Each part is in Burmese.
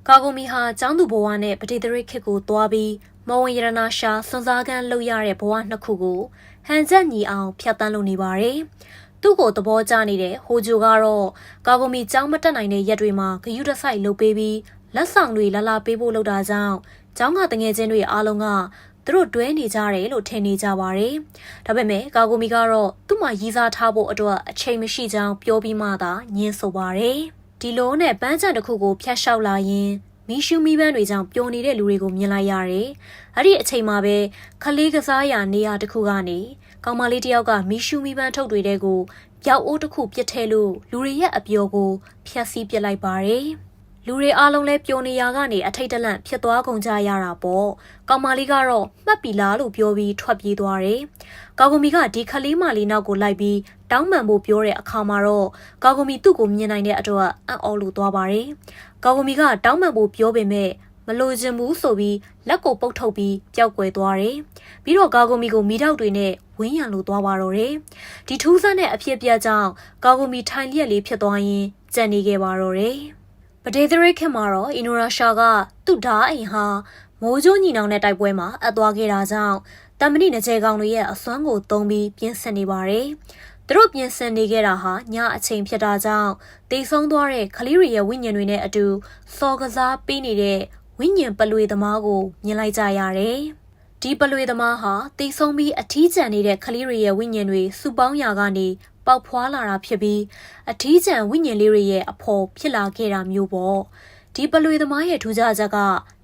ကာဂိုမီဟာကျောင်းသူဘဝနဲ့ပဒေသရစ်ခေတ်ကိုသွားပြီးမဝင်းရတနာရှာစွန်စားကန်းလုပ်ရတဲ့ဘဝနှစ်ခုကိုဟန်ချက်ညီအောင်ဖြတ်တန်းလုပ်နေပါတယ်။သူ့ကိုသဘောကျနေတဲ့ဟိုဂျိုကတော့ကာဂိုမီကျောင်းမတက်နိုင်တဲ့ရက်တွေမှာဂယုတစိုက်လုပ်ပေးပြီးလက်ဆောင်တွေလာလာပေးဖို့လုပ်တာကြောင့်ကျောင်းကတငယ်ချင်းတွေအားလုံးကသူတို့တွဲနေကြတယ်လို့ထင်နေကြပါတယ်။ဒါပေမဲ့ကာဂိုမီကတော့သူ့မှာရည်စားထားဖို့အတွက်အချိန်မရှိကြောင်းပြောပြီးမှသာညင်းဆိုပါတယ်။ဒီလိုနဲ့ပန်းချံတစ်ခုကိုဖျက်လျှောက်လာရင်မီရှူမီပန်းတွေကြောင့်ပျော်နေတဲ့လူတွေကိုမြင်လိုက်ရတယ်။အဲ့ဒီအချိန်မှာပဲခလေးကစားရာနေရာတစ်ခုကနေကောင်မလေးတယောက်ကမီရှူမီပန်းထုတ်တွေတဲ့ကိုပျောက်အိုးတစ်ခုပစ်ထဲလို့လူတွေရဲ့အပျော်ကိုဖျက်ဆီးပစ်လိုက်ပါတယ်။လူတွေအားလုံးလည်းပျော်နေရကနေအထိတ်တလန့်ဖြစ်သွားကုန်ကြရတာပေါ့။ကောင်မလေးကတော့မှတ်ပြီလားလို့ပြောပြီးထွက်ပြေးသွားတယ်။ကာဂိုမီကဒီခလေးမလေးနောက်ကိုလိုက်ပြီးတောင်းပန်ဖို့ပြောတဲ့အခါမှာတော့ကာဂိုမီသူ့ကိုမြင်နိုင်တဲ့အတွက်အံ့ဩလို့သွားပါတယ်။ကာဂိုမီကတောင်းပန်ဖို့ပြောပေမဲ့မလိုချင်ဘူးဆိုပြီးလက်ကိုပုတ်ထုတ်ပြီးပျောက်ကွယ်သွားတယ်။ပြီးတော့ကာဂိုမီကိုမိတော့တွေနဲ့ဝင်းရံလို့သွားပါတော့တယ်။ဒီထူးဆန်းတဲ့အဖြစ်အပျက်ကြောင့်ကာဂိုမီထိုင်လျက်လေးဖြစ်သွားရင်ကြံ့နေခဲ့ပါတော့တယ်။ပဒေသရစ်ခေတ်မှာတော့အင်နိုရာရှာကသူ့ဓာအိမ်ဟာမိုးကြိုးညီနောင်တဲ့တိုက်ပွဲမှာအပ်သွားခဲ့တာကြောင့်တမဏိနကြဲကောင်တွေရဲ့အစွမ်းကိုသုံးပြီးပြင်ဆင်နေပါတယ်။သူတို့ပြင်ဆင်နေခဲ့တာဟာညအချိန်ဖြစ်တာကြောင့်တိတ်ဆုံးသွားတဲ့ခလေးတွေရဲ့ဝိညာဉ်တွေနဲ့အတူစော်ကစားပေးနေတဲ့ဝိညာဉ်ပလွေသမားကိုမြင်လိုက်ကြရတယ်။ဒီပလွေသမားဟာတိတ်ဆုံးပြီးအထီးကျန်နေတဲ့ခလေးတွေရဲ့ဝိညာဉ်တွေစုပေါင်းရာကနေပေါက်ဖွာလာတာဖြစ်ပြီးအထီးကျန်ဝိညာဉ်လေးတွေရဲ့အဖော်ဖြစ်လာခဲ့တာမျိုးပေါ့။ဒီပလွေသမားရဲ့ထူးခြားချက်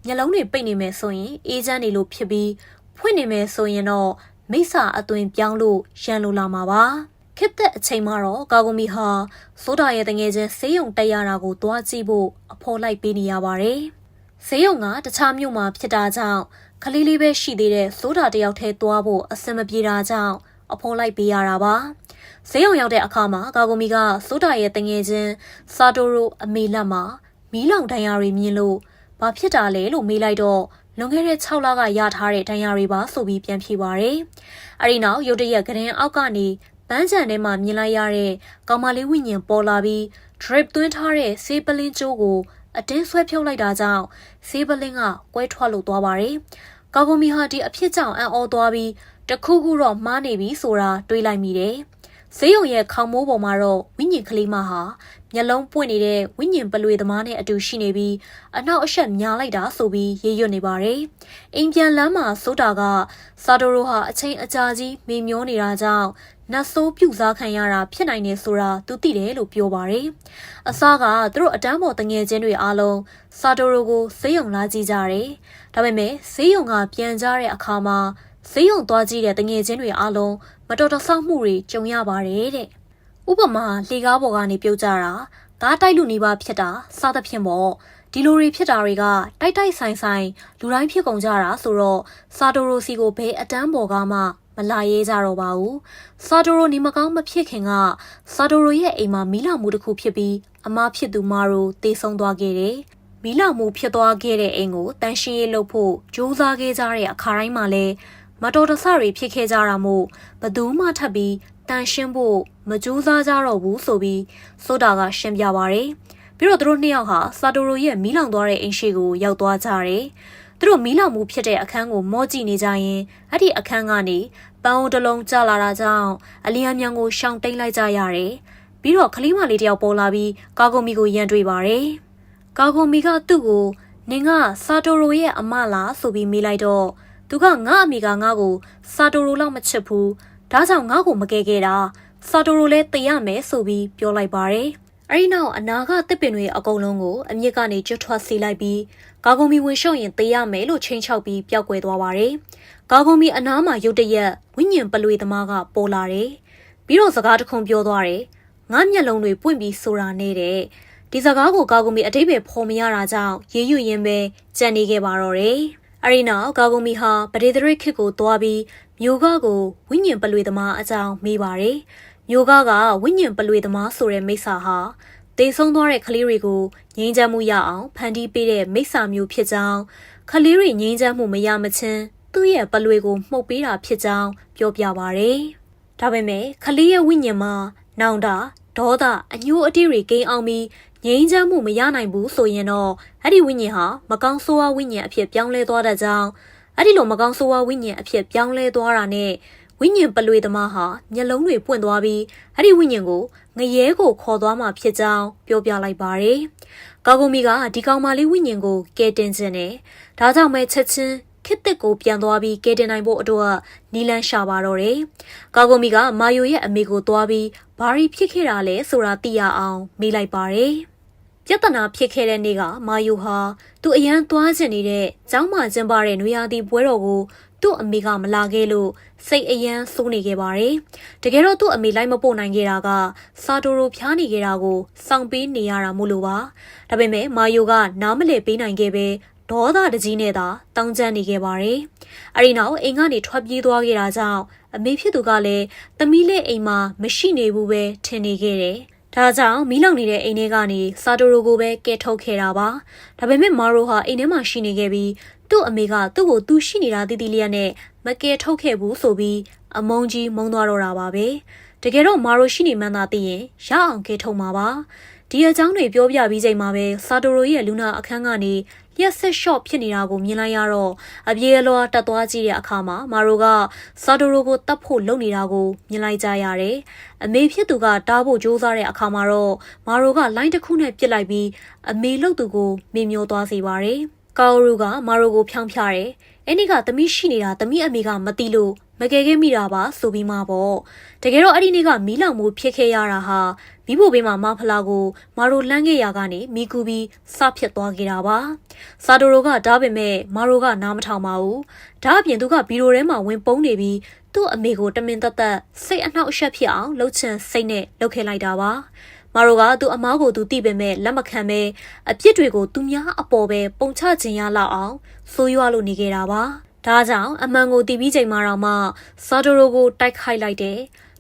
ကမျက်လုံးတွေပိတ်နေမယ်ဆိုရင်အေးချမ်းနေလို့ဖြစ်ပြီးဖွင့်နေမယ်ဆိုရင်တော့မိစ္ဆာအသွင်ပြောင်းလို့ရန်လိုလာမှာပါ။ခေတ်တဲ့အချိန်မှာတော့ကာဂိုမီဟာဆိုဒါရဲ့တငယ်ချင်းဆေးရုံတက်ရတာကိုတွားကြည့်ဖို့အဖော်လိုက်ပေးနေရပါတယ်။ဆေးရုံကတခြားမြို့မှာဖြစ်တာကြောင့်ခလေးလေးပဲရှိသေးတဲ့ဆိုဒါတယောက်ထဲတွားဖို့အဆင်မပြေတာကြောင့်အဖော်လိုက်ပေးရတာပါ။ဆေးရုံရောက်တဲ့အခါမှာကာဂိုမီကဆိုဒါရဲ့တငယ်ချင်းဆာတိုရိုအမေလက်မှာမီးလောင်ဒဏ်ရာတွေမြင်လို့ဘာဖြစ်တာလဲလို့မေးလိုက်တော့လွန်ခဲ့တဲ့6လကရထားတဲ့ဒဏ်ရာတွေပါဆိုပြီးပြန်ဖြေပါတယ်။အဲဒီနောက်ရုတ်တရက်ကရင်အောက်ကနေပန်းချံထဲမှာမြင်လိုက်ရတဲ့ကောင်မလေးဝိညာဉ်ပေါ်လာပြီး drip သွင်းထားတဲ့ဆေးပလင်းကျိုးကိုအတင်းဆွဲဖြုတ်လိုက်တာကြောင့်ဆေးပလင်းကကွဲထွက်လို့သွားပါတယ်။ကာဂိုမီဟာဒီအဖြစ်ကြောင့်အံ့ဩသွားပြီးတခုခုတော့မှားနေပြီဆိုတာတွေးလိုက်မိတယ်။ဆေးရုံရဲ့ခေါင်းမိုးပေါ်မှာတော့ဝိညာဉ်ကလေးမဟာမျက်လုံးပွင့်နေတဲ့ဝိညာဉ်ပလွေသမားနဲ့အတူရှိနေပြီးအနောက်အရှက်ညားလိုက်တာဆိုပြီးရေရွတ်နေပါတယ်။အိမ်ပြန်လမ်းမှာဆိုတာကဆာတိုရိုဟာအချိန်အကြာကြီးမေမျောနေတာကြောင့်နတ်ဆိုးပြုတ်စားခံရတာဖြစ်နိုင်နေဆိုတာသူသိတယ်လို့ပြောပါတယ်။အစားကသူတို့အတန်းပေါ်တငယ်ချင်းတွေအားလုံးဆာတိုရိုကိုဆေးရုံလာကြည့်ကြတယ်။ဒါပေမဲ့ဆေးရုံကပြန်ကြတဲ့အခါမှာဆေးရုံသွားကြည့်တဲ့တငယ်ချင်းတွေအားလုံးမတော်တဆမှုတွေကြုံရပါတယ်တဲ့။ဥပမာလေကားပေါ်ကနေပြုတ်ကြတာကားတိုက်လူနေပါဖြစ်တာစသဖြင့်ပေါ့ဒီလိုတွေဖြစ်တာတွေကတိုက်တိုက်ဆိုင်ဆိုင်လူတိုင်းဖြစ်ကုန်ကြတာဆိုတော့ဆာတိုရိုစီကိုဘယ်အတန်းပေါ်ကမှမလာရဲကြတော့ပါဘူးဆာတိုရိုနေမကောင်းမဖြစ်ခင်ကဆာတိုရိုရဲ့အိမ်မှာမီးလောင်မှုတစ်ခုဖြစ်ပြီးအမဖြစ်သူမာရိုတေဆုံးသွားခဲ့တယ်မီးလောင်မှုဖြစ်သွားခဲ့တဲ့အိမ်ကိုတန်ရှင်းရေးလုပ်ဖို့ကြိုးစားခဲ့ကြတဲ့အခါတိုင်းမှာလဲမတော်တဆတွေဖြစ်ခဲ့ကြတာမို့ဘသူမှထပ်ပြီးတန်ရှင်းဖို့မကြိုးစားကြတော့ဘူးဆိုပြီးဆိုတာကရှင်းပြပါရယ်ပြီးတော့သူတို့နှစ်ယောက်ဟာဆာတိုရိုရဲ့မီးလောင်သွားတဲ့အိမ်ရှိကိုရောက်သွားကြတယ်သူတို့မီးလောင်မှုဖြစ်တဲ့အခန်းကိုမော့ကြည့်နေကြရင်အဲ့ဒီအခန်းကနေပန်းအိုးတစ်လုံးကျလာတာကြောင့်အလျံမြန်ကိုရှောင်တိတ်လိုက်ကြရတယ်ပြီးတော့ခလေးမလေးတယောက်ပေါ်လာပြီးကာဂိုမီကိုရန်တွေ့ပါတယ်ကာဂိုမီကသူ့ကိုနင်ကဆာတိုရိုရဲ့အမလားဆိုပြီးမေးလိုက်တော့သူကငါအမေကငါ့ကိုဆာတိုရိုလောက်မချစ်ဘူးဒါကြောင့်ငါ့ကိုမကဲခဲ့တာဆာတိုရိုလည်းသိရမယ်ဆိုပြီးပြောလိုက်ပါတယ်အဲဒီနောက်အနာကတစ်ပင်တွေအကုန်လုံးကိုအမြစ်ကနေကျွတ်ထွက်စီလိုက်ပြီးကာဂိုမီဝင်ရှုံရင်သိရမယ်လို့ချိန်ချောက်ပြီးပျောက်ကွယ်သွားပါတယ်ကာဂိုမီအနာမှာရုတ်တရက်ဝိညာဉ်ပလွေသမားကပေါ်လာတယ်ပြီးတော့စကားတခုပြောသွားတယ်ငါမျက်လုံးတွေပွင့်ပြီးဆိုတာနဲ့တဲ့ဒီစကားကိုကာဂိုမီအတိတ်ပဲဖော်မရတာကြောင့်ရေးရွရင်းပဲကြံနေခဲ့ပါတော့တယ်အဲဒီနောက်ကာဂိုမီဟာပဒေသရစ်ခေတ်ကိုသွားပြီးမျိုးကကိုဝိညာဉ်ပလွေသမားအကြောင်းမေးပါတယ်မျိုးကဝိညာဉ်ပလွေသမားဆိုတဲ့မိစ္ဆာဟာတေဆုံးသွားတဲ့ကလေးတွေကိုငြိမ်းချမ်းမှုရအောင်ဖန်တီးပေးတဲ့မိစ္ဆာမျိုးဖြစ်ကြောင်းကလေးတွေငြိမ်းချမ်းမှုမရမချင်းသူ့ရဲ့ပလွေကိုမှုတ်ပေးတာဖြစ်ကြောင်းပြောပြပါတယ်ဒါပေမဲ့ကလေးရဲ့ဝိညာဉ်မှာနောင်တဒေါသအညှိုးအတေးတွေကိန်းအောင်ပြီး ငြိမ်းချမ်းမှုမရနိုင်ဘူးဆိုရင်တော့အဲ့ဒီဝိညာဉ်ဟာမကောင်းဆိုးဝါးဝိညာဉ်အဖြစ်ပြောင်းလဲသွားတတ်ကြောင်းအဲ့ဒီလိုမကောင်းဆိုးဝါးဝိညာဉ်အဖြစ်ပြောင်းလဲသွားတာနဲ့ဝိညာဉ်ပလွေသမားဟာမျက်လုံးတွေပွင့်သွားပြီးအဲ့ဒီဝိညာဉ်ကိုငရဲကိုခေါ်သွားမှာဖြစ်ကြောင်းပြောပြလိုက်ပါတယ်။ကာဂိုမီကဒီကောင်မလေးဝိညာဉ်ကိုကယ်တင်ခြင်းနဲ့ဒါကြောင့်ပဲချက်ချင်းခစ်တစ်ကိုပြန်သွားပြီးကယ်တင်နိုင်ဖို့အတွက်နီလန်းရှာပါတော့တယ်။ကာဂိုမီကမာယိုရဲ့အမေကိုသွားပြီးဘာရီဖြစ်ခဲ့တာလဲဆိုတာသိရအောင်မေးလိုက်ပါတယ်။ပြဿနာဖြစ်ခဲ့တဲ့နေ့ကမာယိုဟာသူအရန်သွားချင်နေတဲ့ကျောင်းမှာကျင်းပတဲ့နွေရာသီပွဲတော်ကိုသူ့အမေကမလာခဲ့လို့စိတ်အယမ်းဆိုးနေခဲ့ပါတယ်။တကယ်တော့သူ့အမေလိုက်မပို့နိုင်ခဲ့တာကစာတိုရိုဖျားနေခဲ့တာကိုစောင့်ပေးနေရတာမို့လို့ပါ။ဒါပေမဲ့မာယိုကနားမလည်ပေးနိုင်ခဲ့ပဲဒေါသတကြီးနဲ့သာတောင်းကျမ်းနေခဲ့ပါတယ်။အဲဒီနောက်အိမ်ကနေထွက်ပြေးသွားခဲ့တာကြောင့်အမေဖြစ်သူကလည်းသမီးလေးအိမ်မှာမရှိနေဘူးပဲထင်နေခဲ့တယ်။ဒါကြောင့်မီးလောင်နေတဲ့အိမ်ထဲကနေစာတိုရိုကိုပဲကဲထုတ်ခဲ့တာပါ။ဒါပေမဲ့မာရိုဟာအိမ်ထဲမှာရှိနေခဲ့ပြီးသူ့အမေကသူ့ကိုသူရှိနေတာတည်တည်လျက်နဲ့မကဲထုတ်ခဲ့ဘူးဆိုပြီးအမုန်းကြီးမုန်းသွားတော့တာပါပဲ။တကယ်တော့မာရိုရှိနေမှန်းသာသိရင်ရအောင်ကဲထုတ်မှာပါ။ဒီအကြောင်းတွေပြောပြပြီးချိန်မှာပဲစာတိုရိုရဲ့လူနာအခန်းကနေလျှက်ဆက်ရှော့ဖြစ်နေတာကိုမြင်လိုက်ရတော့အပြေးအလွှာတက်သွားကြည့်တဲ့အခါမှာမာရိုကစာတိုရိုကိုတတ်ဖို့လုပ်နေတာကိုမြင်လိုက်ကြရတယ်။အမေဖြစ်သူကတားဖို့ကြိုးစားတဲ့အခါမှာတော့မာရိုကလိုင်းတစ်ခုနဲ့ပစ်လိုက်ပြီးအမေလှုပ်သူကိုမေ့မျောသွားစေပါတယ်။ကာအိုရူကမာရိုကိုဖြောင်းဖြတယ်။အဲ့ဒီကသမီးရှိနေတာသမီးအမေကမသိလို့မကယ်ခဲ့မိတာပါဆိုပြီးမှပေါ့တကယ်တော့အဲ့ဒီနေ့ကမီးလောင်မှုဖြစ်ခဲ့ရတာဟာမိဖို့ဘေးမှာမဖလာကိုမာရိုလှမ်းခဲ့ရကနေမိကူပြီးစဖြစ်သွားခဲ့တာပါစာတိုရိုကဒါပေမဲ့မာရိုကနားမထောင်ပါဘူးဒါအပြင်သူကဘီရိုထဲမှာဝင်ပုန်းနေပြီးသူ့အမေကိုတမင်သက်သက်စိတ်အနှောက်အယှက်ဖြစ်အောင်လှုပ်ချင်စိတ်နဲ့လှုပ်ခဲ့လိုက်တာပါမာရိုကသူ့အမားကိုသူသိပေမဲ့လက်မခံပဲအပြစ်တွေကိုသူများအပေါ်ပဲပုံချခြင်းရလောက်အောင်ဆိုးရွားလို့နေခဲ့တာပါဒါကြောင့်အမှန်ကိုသိပြီးချိန်မှာတော့မှစာတိုရိုကိုတိုက်ခိုက်လိုက်တယ်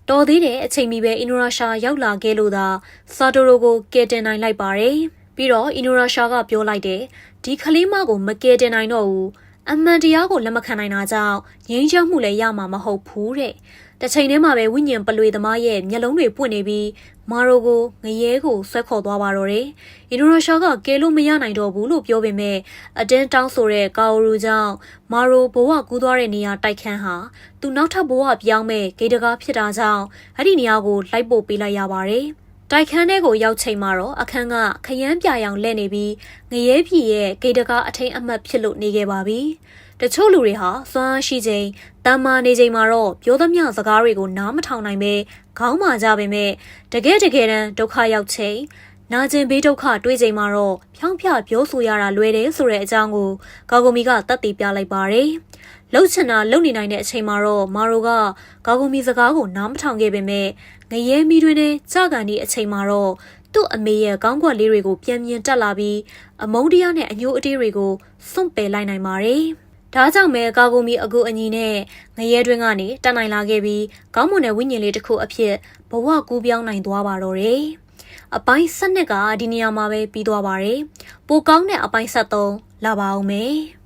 တော်သေးတဲ့အချိန်မီပဲအင်ဒိုရာရှာရောက်လာခဲ့လို့သာစာတိုရိုကိုကယ်တင်နိုင်လိုက်ပါတယ်ပြီးတော့အင်ဒိုရာရှာကပြောလိုက်တယ်ဒီကလေးမကိုမကယ်တင်နိုင်တော့ဘူးအမှန်တရားကိုလက်မခံနိုင်တာကြောင့်ငြိမ်းချမ်းမှုလည်းရမှာမဟုတ်ဘူးတဲ့တစ်ချိန်တည်းမှာပဲဝိညာဉ်ပလွေသမားရဲ့မျက်လုံးတွေပွင့်နေပြီးမာရိုကိုငရဲကိုဆွဲခေါ်သွားပါတော့တယ်။အင်ဒိုနီးရှားကကယ်လို့မရနိုင်တော့ဘူးလို့ပြောပေမဲ့အတင်းတောင်းဆိုတဲ့ကာအိုရူကြောင့်မာရိုဘဝကူးသွားတဲ့နေရာတိုက်ခန်းဟာသူနောက်ထပ်ဘဝပြောင်းမဲ့ဂေတကားဖြစ်တာကြောင့်အဲ့ဒီနေရာကိုလိုက်ပို့ပေးလိုက်ရပါတယ်။တိုက်ခန်းထဲကိုရောက်ချိန်မှာတော့အခန်းကခရမ်းပြရောင်လဲနေပြီးငရဲပြည်ရဲ့ဂေတကားအထိန်အမှတ်ဖြစ်လို့နေခဲ့ပါပြီ။တချို့လူတွေဟာစွမ်းရှိချိန်တမ်းမာနေချိန်မှာတော့ပြောသမျှစကားတွေကိုနားမထောင်နိုင်ပဲခေါင်းမာကြပေမဲ့တကယ်တန်းဒုက္ခရောက်ချိန်နာကျင်ဘေးဒုက္ခတွေးချိန်မှာတော့ဖြောင်းဖြပြောဆိုရတာလွယ်တယ်ဆိုတဲ့အကြောင်းကိုကာဂိုမီကတတ်သိပြလိုက်ပါတယ်။လှုပ်ချင်တာလှုပ်နေနိုင်တဲ့အချိန်မှာတော့မာရိုကကာဂိုမီစကားကိုနားမထောင်ခဲ့ပေမဲ့ငရဲမီတွင်နဲ့ကြာကန်ဒီအချိန်မှာတော့သူ့အမေရဲ့ကောင်းကွက်လေးတွေကိုပြန်မြင်တက်လာပြီးအမုန်းတရားနဲ့အညှိုးအတေးတွေကိုစွန့်ပယ်လိုက်နိုင်ပါတယ်။ဒါကြောင့်ပဲကာဂိုမီအကူအညီနဲ့ငရဲတွင်းကနေတက်နိုင်လာခဲ့ပြီးကောင်းမွန်တဲ့ဝိညာဉ်လေးတစ်ခုအဖြစ်ဘဝကူးပြောင်းနိုင်သွားပါတော့တယ်။အပိုင်း7ကဒီနေရာမှာပဲပြီးသွားပါတယ်။ပိုကောင်းတဲ့အပိုင်း73လာပါအောင်မယ်။